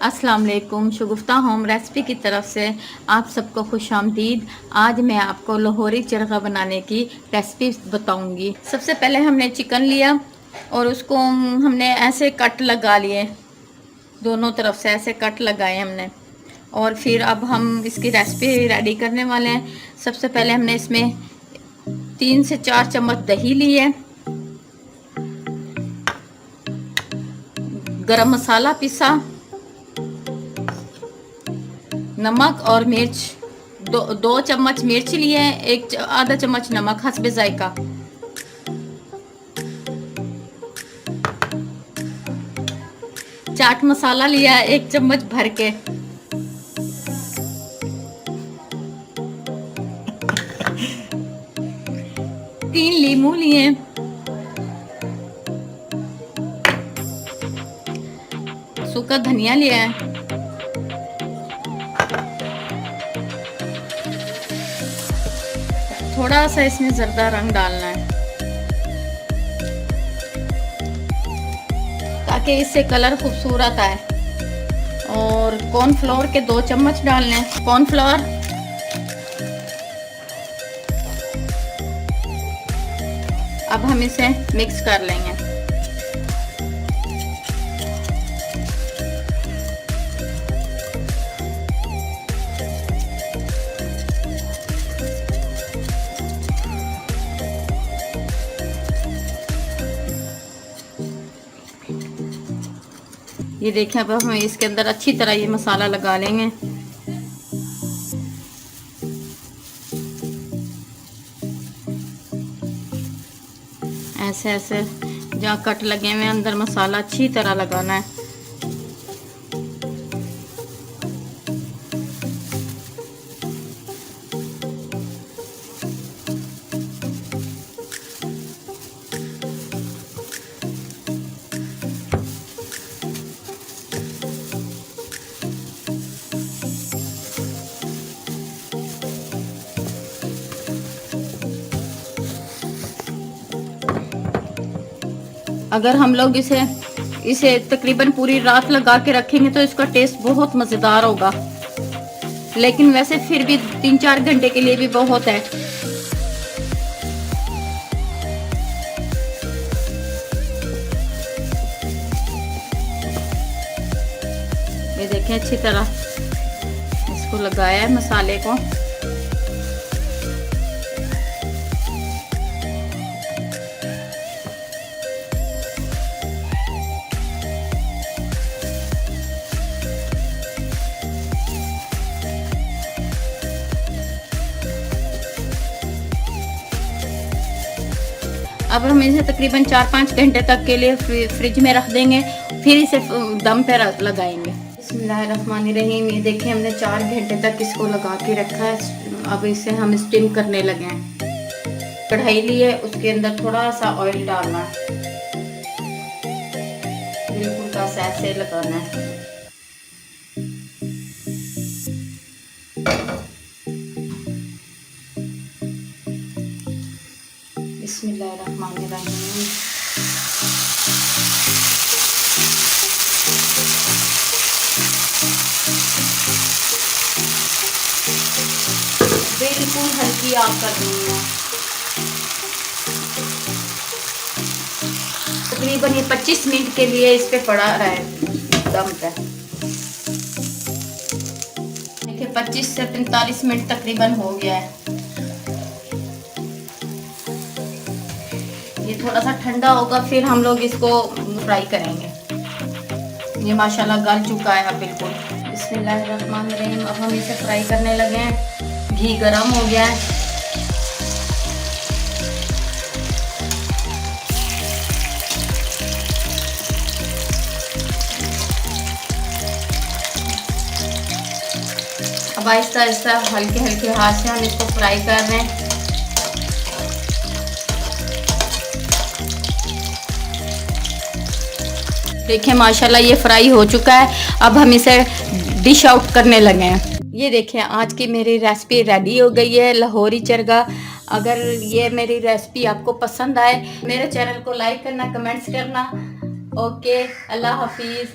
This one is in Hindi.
अस्सलाम वालेकुम। शगुफ्ता होम रेसिपी की तरफ से आप सबको खुश आमदीद। आज मैं आपको लाहौरी चरगा बनाने की रेसिपी बताऊंगी। सबसे पहले हमने चिकन लिया और उसको हमने ऐसे कट लगा लिए, दोनों तरफ से ऐसे कट लगाए हमने। और फिर अब हम इसकी रेसिपी रेडी करने वाले हैं। सबसे पहले हमने इसमें 3 से 4 चम्मच दही लिए, गरम मसाला पिसा, नमक और मिर्च, दो चम्मच मिर्च लिए, आधा चम्मच नमक हस्बे जायका, चाट मसाला लिया 1 चम्मच भर के, 3 लीमू लिए, सूखा धनिया लिया है, थोड़ा सा इसमें जर्दा रंग डालना है ताकि इससे कलर खूबसूरत आए। और कॉर्नफ्लोर के 2 चम्मच डालने हैं। कॉर्नफ्लोर अब हम इसे मिक्स कर लेंगे। ये देखें, अब हम इसके अंदर अच्छी तरह ये मसाला लगा लेंगे। ऐसे ऐसे जहाँ कट लगे हुए अंदर मसाला अच्छी तरह लगाना है। अगर हम लोग इसे तकरीबन पूरी रात लगा के रखेंगे तो इसका टेस्ट बहुत मज़ेदार होगा। लेकिन वैसे फिर भी 3-4 घंटे के लिए भी बहुत है। ये देखें, अच्छी तरह इसको लगाया है मसाले को। अब हम इसे तकरीबन 4-5 घंटे तक के लिए फ्रिज में रख देंगे, फिर इसे दम पे लगाएंगे। बिस्मिल्लाहिर्रहमानिर्रहीम। ये देखें, हमने 4 घंटे तक इसको लगा के रखा है। अब इसे हम स्टीम करने लगे हैं। कढ़ाई लिए, उसके अंदर थोड़ा सा ऑयल डालना है, बिल्कुल का ऐसे लगाना है। बिस्मिल्लाहिर्रहमानिर्रहीम। बिल्कुल हल्की आग कर दूंगी मैं। तकरीबन ये 25 मिनट के लिए इस पे पड़ा रहे दम पे। देखिए 25 से 45 मिनट तकरीबन हो गया है। ये थोड़ा सा ठंडा होगा, फिर हम लोग इसको फ्राई करेंगे। ये माशाल्लाह गल चुका है अब बिल्कुल। बिस्मिल्लाहिर्रहमानिर्रहीम। अब हम इसे फ्राई करने लगे हैं। घी गरम हो गया है। अब आहिस्ता आहिस्ता हल्के हल्के हाथ से हम इसको फ्राई कर रहे हैं। देखिए माशाल्लाह ये फ्राई हो चुका है। अब हम इसे डिश आउट करने लगे हैं। ये देखिए, आज की मेरी रेसिपी रेडी हो गई है, लाहौरी चरगा। अगर ये मेरी रेसिपी आपको पसंद आए, मेरे चैनल को लाइक करना, कमेंट्स करना। ओके, अल्लाह हाफिज़।